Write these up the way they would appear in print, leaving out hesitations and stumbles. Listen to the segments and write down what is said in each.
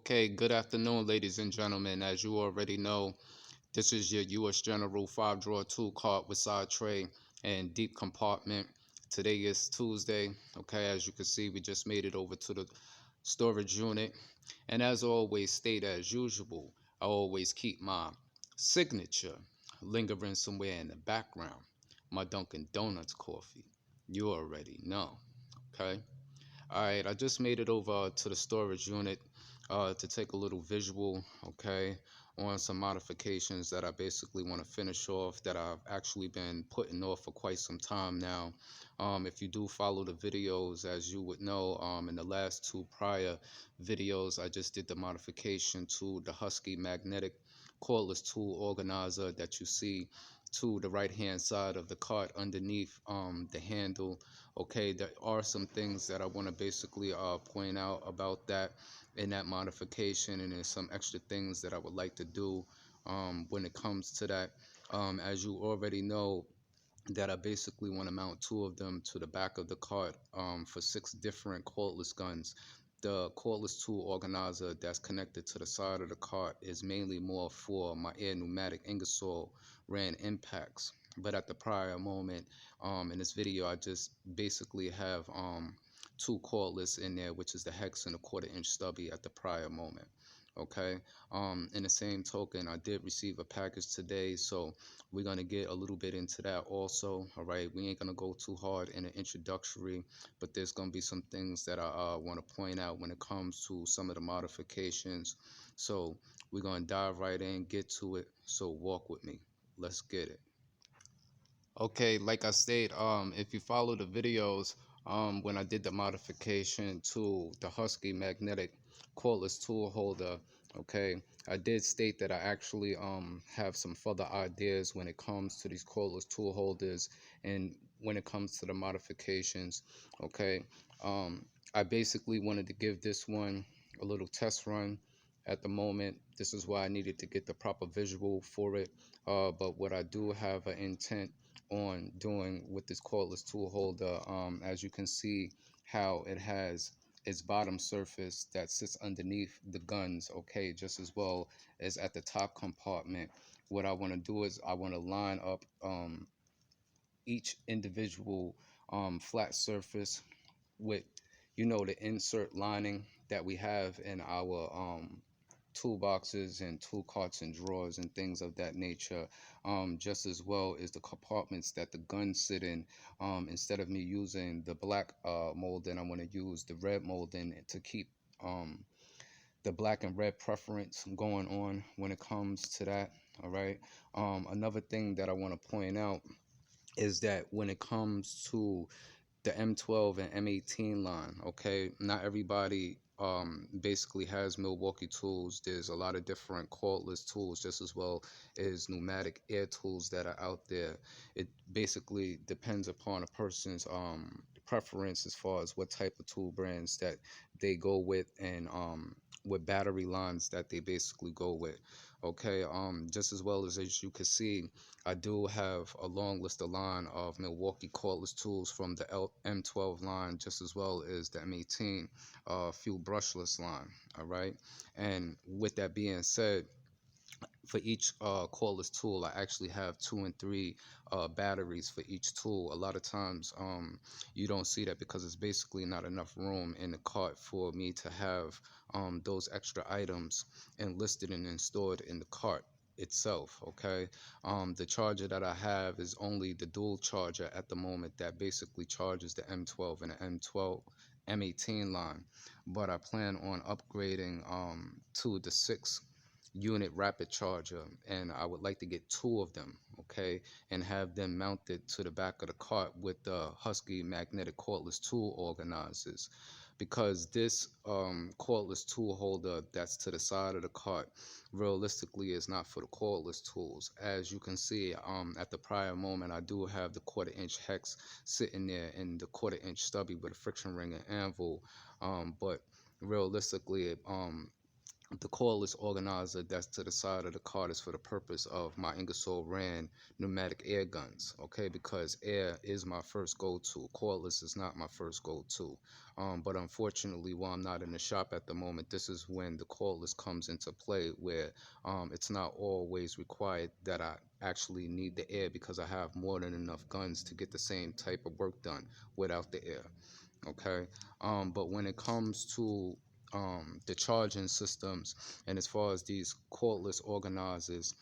Okay, good afternoon, ladies and gentlemen. As you already know, this is your US General 5-drawer tool cart with side tray and deep compartment. Today is Tuesday. Okay, as you can see, we just made it over to the storage unit. And as always, state as usual, I always keep my signature lingering somewhere in the background. My Dunkin' Donuts coffee. You already know. Okay. Alright, I just made it over to the storage unit to take a little visual, okay, on some modifications that I basically want to finish off that I've actually been putting off for quite some time now. If you do follow the videos, as you would know, in the last two prior videos, I just did the modification to the Husky magnetic cordless tool organizer that you see to the right hand side of the cart underneath the handle. Okay, there are some things that I want to basically point out about that in that modification, and there's some extra things that I would like to do when it comes to that. As you already know, that I basically want to mount two of them to the back of the cart for 6 different cordless guns. The cordless tool organizer that's connected to the side of the cart is mainly more for my air pneumatic Ingersoll ran impacts. But at the prior moment in this video, I just basically have two cordless in there, which is the hex and a 1/4 inch stubby at the prior moment. Okay. In the same token, I did receive a package today, so we're going to get a little bit into that also. All right, we ain't going to go too hard in an introductory, but there's going to be some things that I want to point out when it comes to some of the modifications. So we're going to dive right in, get to it. So walk with me. Let's get it. Okay, like I said, if you follow the videos, when I did the modification to the Husky magnetic cordless tool holder, okay, I did state that I actually have some further ideas when it comes to these cordless tool holders and when it comes to the modifications, okay. I basically wanted to give this one a little test run at the moment. This is why I needed to get the proper visual for it, but what I do have an intent on doing with this cordless tool holder, as you can see how it has its bottom surface that sits underneath the guns, okay, just as well as at the top compartment. What I want to do is I want to line up each individual flat surface with, the insert lining that we have in our toolboxes and tool carts and drawers and things of that nature, just as well as the compartments that the guns sit in. Instead of me using the black molding, I want to use the red molding to keep the black and red preference going on when it comes to that. All right. Another thing that I want to point out is that when it comes to the M12 and M18 line, okay, not everybody basically has Milwaukee tools. There's a lot of different cordless tools, just as well as pneumatic air tools that are out there. It basically depends upon a person's preference as far as what type of tool brands that they go with, and what battery lines that they basically go with. Okay, just as well as you can see, I do have a long list of line of Milwaukee cordless tools from the M12 line, just as well as the M18 fuel brushless line. All right, and with that being said, for each cordless tool, I actually have 2 and 3 batteries for each tool. A lot of times you don't see that because it's basically not enough room in the cart for me to have those extra items enlisted and stored in the cart itself. Okay, the charger that I have is only the dual charger at the moment that basically charges the M12 and the M18 line, but I plan on upgrading to the 6 unit rapid charger, and I would like to get 2 of them, okay, and have them mounted to the back of the cart with the Husky magnetic cordless tool organizers, because this cordless tool holder that's to the side of the cart realistically is not for the cordless tools. As you can see, at the prior moment, I do have the 1/4 inch hex sitting there and the 1/4 inch stubby with a friction ring and anvil, but realistically, The cordless organizer that's to the side of the cart is for the purpose of my Ingersoll Rand pneumatic air guns, okay? Because air is my first go-to. Cordless is not my first go-to. But unfortunately, while I'm not in the shop at the moment, this is when the cordless comes into play, where it's not always required that I actually need the air, because I have more than enough guns to get the same type of work done without the air, okay? But when it comes to the charging systems, and as far as these cordless organizers,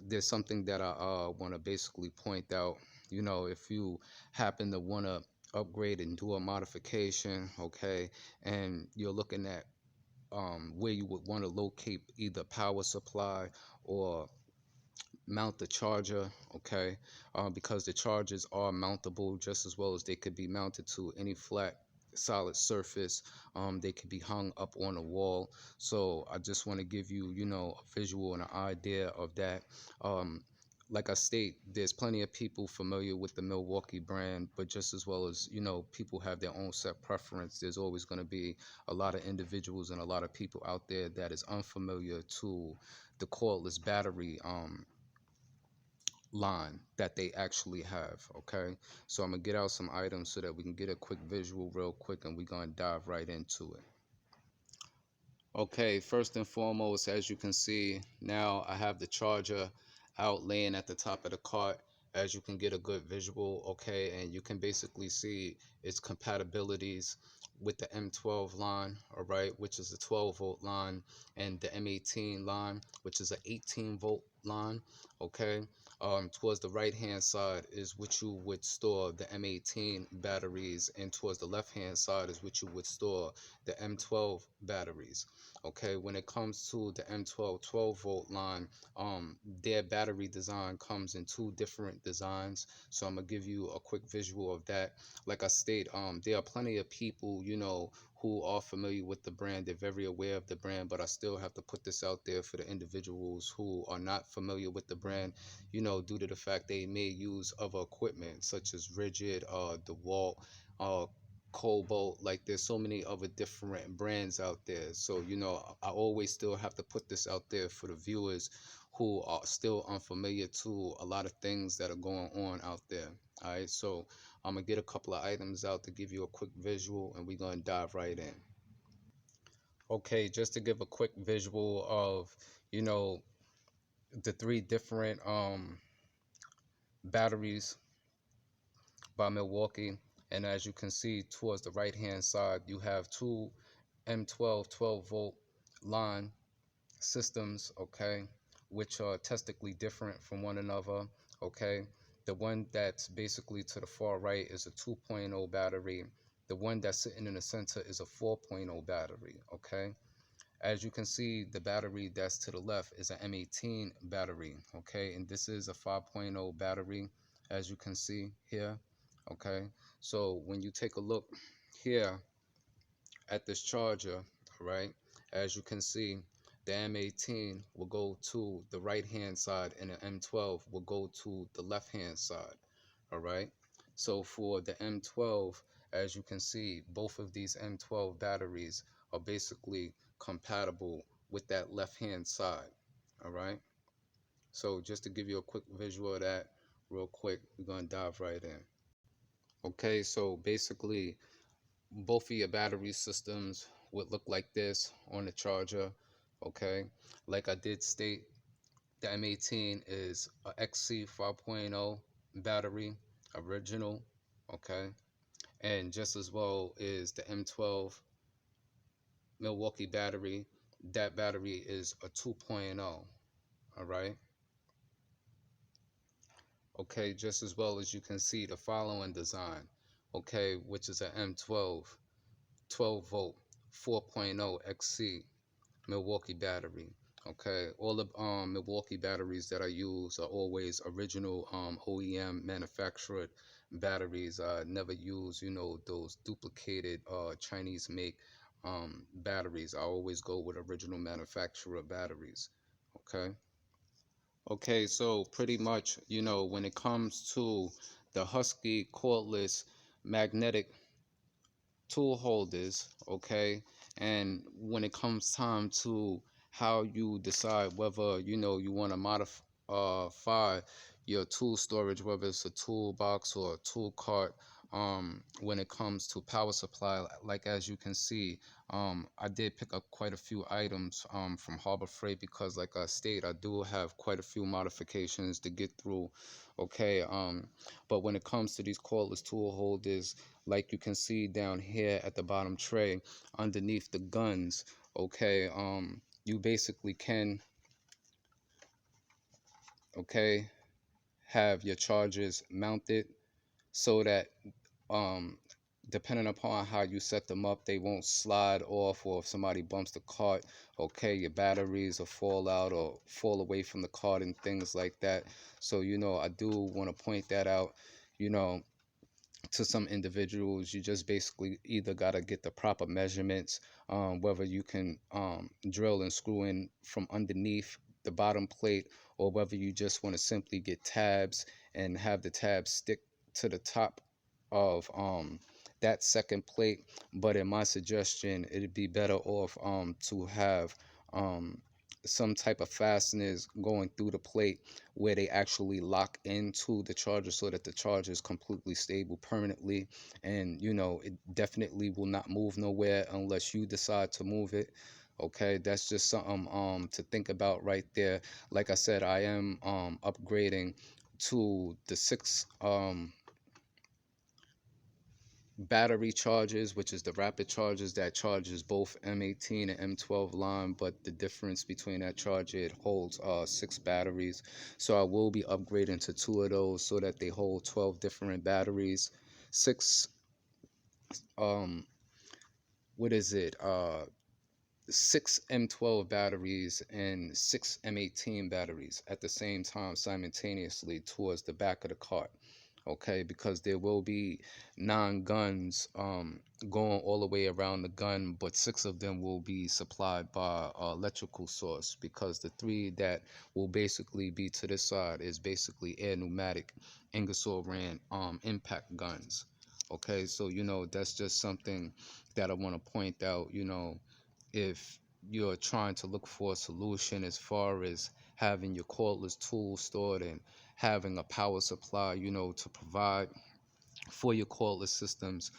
there's something that I want to basically point out. You know, if you happen to want to upgrade and do a modification, okay, and you're looking at where you would want to locate either power supply or mount the charger, okay, because the chargers are mountable just as well as they could be mounted to any flat solid surface. They could be hung up on a wall. So I just want to give you, you know, a visual and an idea of that. Like I state, there's plenty of people familiar with the Milwaukee brand, but just as well as, you know, people have their own set preference, there's always going to be a lot of individuals and a lot of people out there that is unfamiliar to the cordless battery line that they actually have, okay? So I'm gonna get out some items so that we can get a quick visual real quick, and we're gonna dive right into it. Okay, first and foremost, as you can see, now I have the charger out laying at the top of the cart. As you can get a good visual, okay, and you can basically see its compatibilities with the M12 line, all right, which is a 12-volt line, and the M18 line, which is an 18-volt line, okay. Towards the right hand side is which you would store the M18 batteries, and towards the left hand side is which you would store the M12 batteries. Okay, when it comes to the M12 12-volt line, their battery design comes in two different designs. So I'm gonna give you a quick visual of that. Like I state, there are plenty of people, you know, who are familiar with the brand. They're very aware of the brand, but I still have to put this out there for the individuals who are not familiar with the brand, you know, due to the fact they may use other equipment such as Rigid, DeWalt, uh, Cobalt. Like, there's so many other different brands out there. So, you know, I always still have to put this out there for the viewers who are still unfamiliar to a lot of things that are going on out there. All right, so I'm gonna get a couple of items out to give you a quick visual, and we're gonna dive right in. Okay, just to give a quick visual of, you know, the three different batteries by Milwaukee. And as you can see towards the right hand side, you have two M12 12-volt line systems, okay, which are testically different from one another, okay. The one that's basically to the far right is a 2.0 battery. The one that's sitting in the center is a 4.0 battery, okay. As you can see, the battery that's to the left is an M18 battery, okay, and this is a 5.0 battery, as you can see here, okay. So when you take a look here at this charger, right, as you can see, the M18 will go to the right hand side and the M12 will go to the left hand side, all right. So for the M12, as you can see, both of these M12 batteries are basically compatible with that left hand side, all right. So just to give you a quick visual of that real quick, we're going to dive right in. Okay, so basically both of your battery systems would look like this on the charger, okay. Like I did state, the M18 is a XC 5.0 battery, original, okay, and just as well is the M12 Milwaukee battery. That battery is a 2.0, all right. Okay, just as well as you can see the following design, okay, which is an M12 12-volt 4.0 XC Milwaukee battery. Okay, all the Milwaukee batteries that I use are always original OEM manufactured batteries. I never use, you know, those duplicated Chinese make batteries. I always go with original manufacturer batteries. Okay. Okay, so pretty much, you know, when it comes to the Husky cordless magnetic tool holders, okay, And when it comes time to how you decide whether you want to modify your tool storage, whether it's a toolbox or a tool cart, when it comes to power supply, like as you can see, I did pick up quite a few items from Harbor Freight because, like I stated, I do have quite a few modifications to get through. Okay, but when it comes to these cordless tool holders, like you can see down here at the bottom tray, underneath the guns, okay, you basically can, okay, have your chargers mounted so that um depending upon how you set them up, they won't slide off, or if somebody bumps the cart, okay, your batteries will fall out or fall away from the cart and things like that. So I do want to point that out. you know to some individuals, you just basically either got to get the proper measurements, whether you can drill and screw in from underneath the bottom plate, or whether you just want to simply get tabs and have the tabs stick to the top of that second plate. But in my suggestion, it'd be better off to have um, some type of fasteners going through the plate where they actually lock into the charger so that the charger is completely stable permanently, and it definitely will not move nowhere unless you decide to move it. Okay, that's just something to think about right there. Like I said, I am upgrading to the 6 battery chargers, which is the rapid chargers that charges both M18 and M12 line. But the difference between that charger, it holds 6 batteries. So I will be upgrading to 2 of those so that they hold 12 different batteries. 6 um what is it? 6 M12 batteries and 6 M18 batteries at the same time simultaneously towards the back of the cart. Okay, because there will be 9 guns going all the way around the gun, but 6 of them will be supplied by electrical source, because the 3 that will basically be to this side is basically air pneumatic Ingersoll Rand impact guns. Okay, so that's just something that I want to point out. If you're trying to look for a solution as far as having your cordless tools stored and having a power supply, to provide for your cordless systems,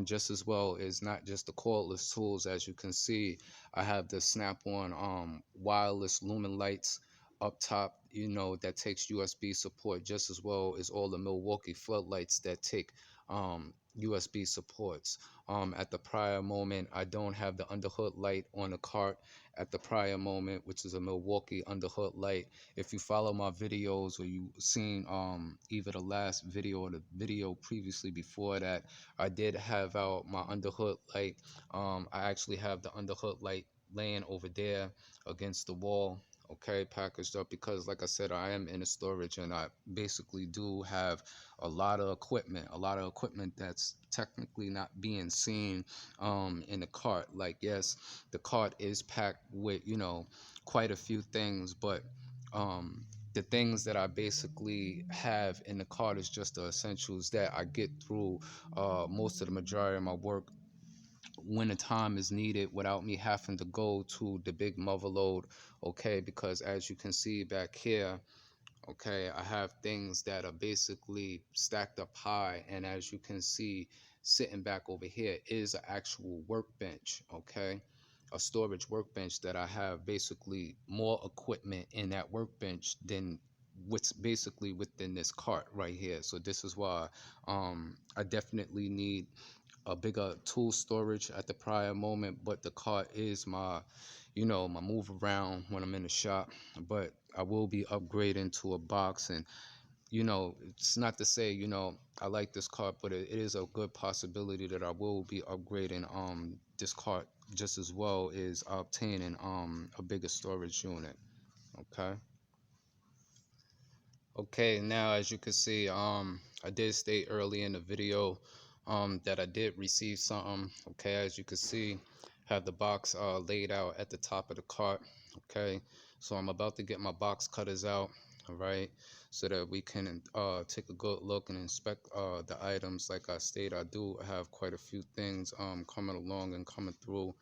just as well as not just the cordless tools. As you can see, I have the snap-on wireless lumen lights up top, that takes USB support, just as well as all the Milwaukee floodlights that take USB supports. At the prior moment, I don't have the underhood light on the cart at the prior moment, which is a Milwaukee underhood light. If you follow my videos, or you seen either the last video or the video previously before that, I did have out my underhood light. I actually have the underhood light laying over there against the wall, okay, packaged up, because like I said, I am in a storage and I basically do have a lot of equipment that's technically not being seen in the cart. Like, yes, the cart is packed with quite a few things, but the things that I basically have in the cart is just the essentials that I get through most of the majority of my work when the time is needed, without me having to go to the big mother load. Okay, because as you can see back here, okay, I have things that are basically stacked up high, and as you can see, sitting back over here is an actual workbench, okay, a storage workbench that I have basically more equipment in that workbench than what's basically within this cart right here. So this is why I definitely need a bigger tool storage at the prior moment. But the cart is my move around when I'm in the shop. But I will be upgrading to a box. And it's not to say I like this cart, but it is a good possibility that I will be upgrading this cart, just as well as obtaining a bigger storage unit. Okay. Okay, now as you can see, I did state early in the video that I did receive something. Okay, as you can see, have the box laid out at the top of the cart. Okay, so I'm about to get my box cutters out, all right, so that we can take a good look and inspect the items. Like I stated, I do have quite a few things coming along and coming through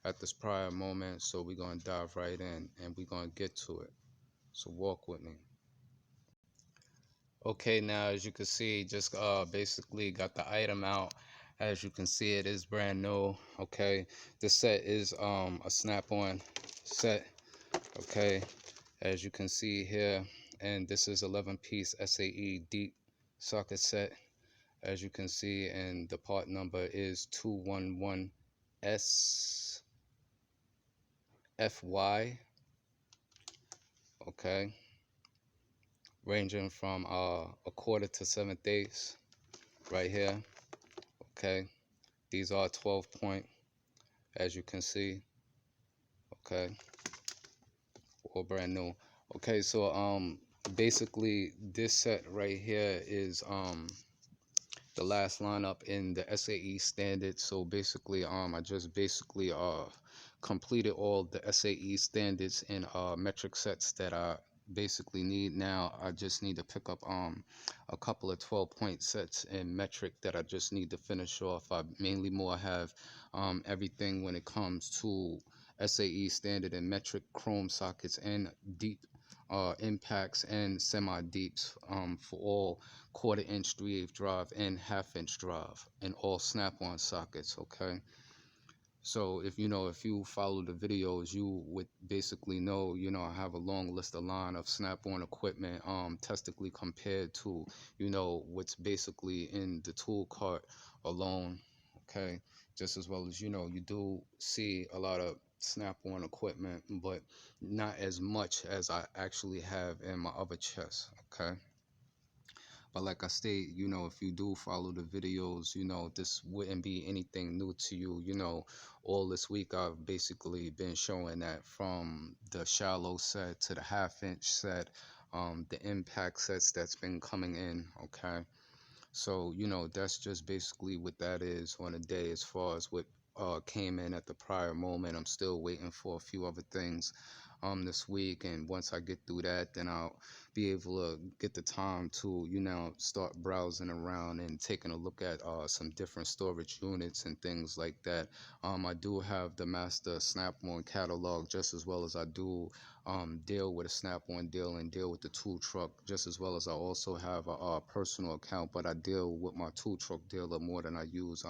at this prior moment. So we're gonna dive right in and we're gonna get to it. So walk with me. Okay, now as you can see, just basically got the item out. As you can see, it is brand new. Okay, this set is a snap-on set. Okay, as you can see here, and this is 11-piece SAE deep socket set. As you can see, and the part number is 211SFY. Okay, ranging from a quarter to 1/7 right here. Okay, these are 12 point, as you can see. Okay, all brand new. Okay, so basically this set right here is the last lineup in the SAE standard. So basically I just basically completed all the SAE standards and metric sets that I basically need. Now I just need to pick up a couple of 12-point sets in metric that I just need to finish off. I mainly more have everything when it comes to SAE standard and metric chrome sockets and deep impacts and semi deeps for all 1/4 inch 3/8 drive and 1/2 inch drive and all snap-on sockets. Okay, so if you follow the videos, you would basically know, I have a long list of line of snap-on equipment testically compared to what's basically in the tool cart alone. Okay, just as well as you do see a lot of snap-on equipment, but not as much as I actually have in my other chest. Okay, but like I state, if you do follow the videos, this wouldn't be anything new to you. All this week I've basically been showing that from the shallow set to the 1/2 inch set, the impact sets that's been coming in. Okay, so that's just basically what that is on a day as far as what came in at the prior moment. I'm still waiting for a few other things this week, and once I get through that, then I'll be able to get the time to start browsing around and taking a look at some different storage units and things like that. I do have the master snap-on catalog, just as well as I do deal with a snap-on deal and deal with the tool truck, just as well as I also have a personal account, but I deal with my tool truck dealer more than I use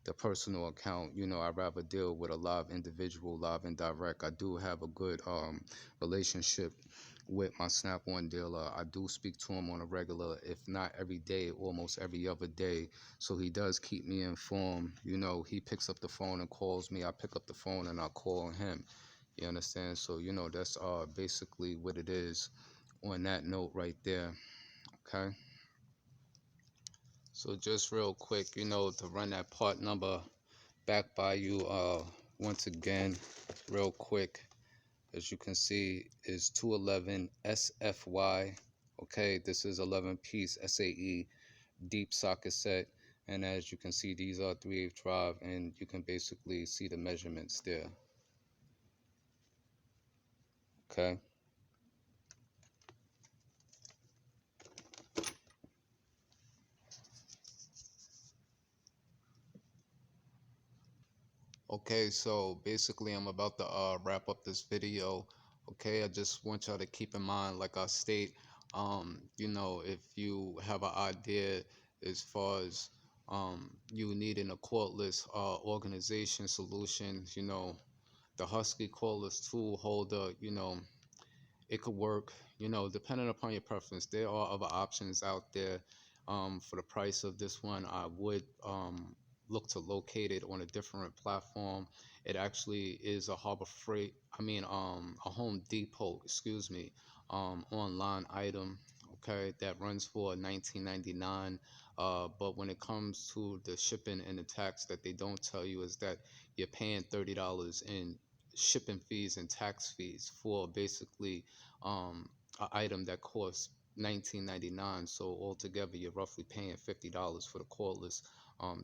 the personal account. I'd rather deal with a live individual, live and direct. I do have a good relationship with my snap-on dealer. I do speak to him on a regular, if not every day, almost every other day. So he does keep me informed. He picks up the phone and calls me. I pick up the phone and I call him. You understand? So that's basically what it is on that note right there. Okay, so just real quick, to run that part number back by you once again real quick, as you can see, is 211 SFY. Okay, this is 11-piece SAE deep socket set, and as you can see, these are 3/8 drive, and you can basically see the measurements there. Okay, okay, so basically I'm about to wrap up this video. Okay, I just want y'all to keep in mind, like I state, if you have an idea as far as you needing a cordless organization solution, the Husky cordless tool holder, it could work, depending upon your preference. There are other options out there. For the price of this one, I would look to locate it on a different platform. It actually is a Harbor Freight, a Home Depot, excuse me, online item. Okay, that runs for $19.99. But when it comes to the shipping and the tax, that they don't tell you is that you're paying $30 in shipping fees and tax fees for basically an item that costs $19.99. So altogether, you're roughly paying $50 for the cordless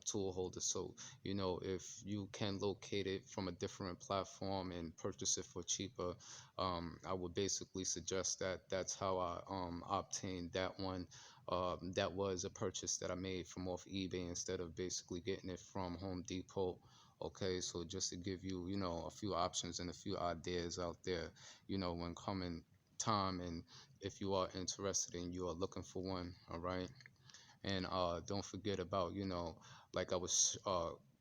tool holder. So if you can locate it from a different platform and purchase it for cheaper, I would basically suggest that. That's how I obtained that one. That was a purchase that I made from off eBay instead of basically getting it from Home Depot Okay, so just to give you, a few options and a few ideas out there, when coming time, and if you are interested and you are looking for one, all right. And don't forget about, like I was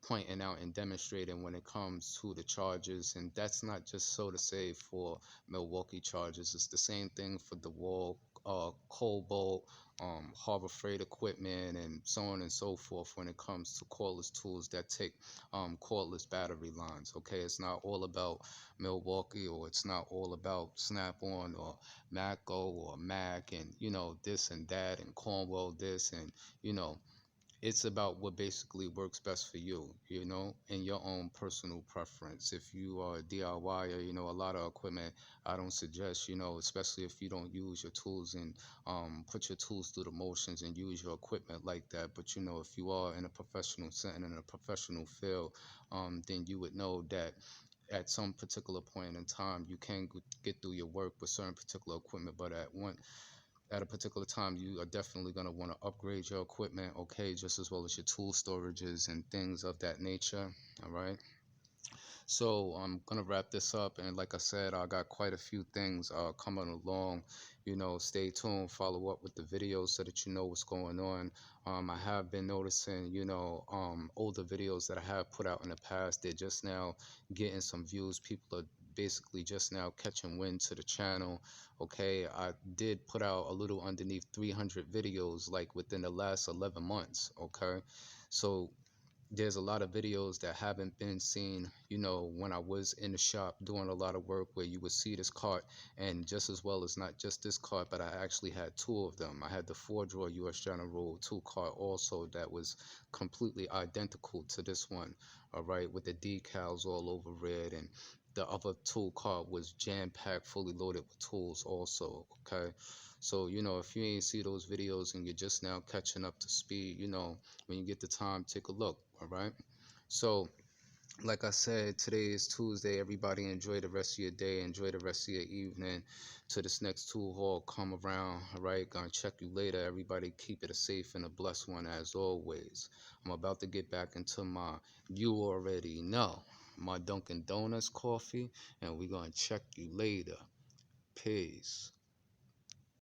pointing out and demonstrating when it comes to the charges. And that's not just so to say for Milwaukee charges. It's the same thing for the wall, cobalt, harbor freight equipment, and so on and so forth when it comes to cordless tools that take cordless battery lines. Okay, it's not all about Milwaukee, or it's not all about Snap-on or Mako or Mac, and this and that, and Cornwell this, and you know it's about what basically works best for you, and your own personal preference. If you are a DIYer, a lot of equipment I don't suggest, especially if you don't use your tools and put your tools through the motions and use your equipment like that. But if you are in a professional setting, in a professional field, then you would know that at some particular point in time you can get through your work with certain particular equipment, but at a particular time you are definitely going to want to upgrade your equipment, okay, just as well as your tool storages and things of that nature. All right, so I'm gonna wrap this up, and like I said, I got quite a few things coming along. Stay tuned, follow up with the videos so that you know what's going on. I have been noticing, older videos that I have put out in the past, they're just now getting some views. People are basically just now catching wind to the channel. Okay, I did put out a little underneath 300 videos like within the last 11 months. Okay, so there's a lot of videos that haven't been seen, when I was in the shop doing a lot of work, where you would see this cart, and just as well as not just this cart, but I actually had two of them. I had the 4-drawer US General tool cart also that was completely identical to this one, all right, with the decals all over it, and the other tool cart was jam-packed, fully loaded with tools also, okay? So, if you ain't see those videos and you're just now catching up to speed, when you get the time, take a look. All right. So, like I said, today is Tuesday. Everybody enjoy the rest of your day. Enjoy the rest of your evening. To this next tool haul, come around. All right. Gonna check you later. Everybody keep it a safe and a blessed one as always. I'm about to get back into my, you already know, my Dunkin' Donuts coffee, and we're gonna check you later. Peace.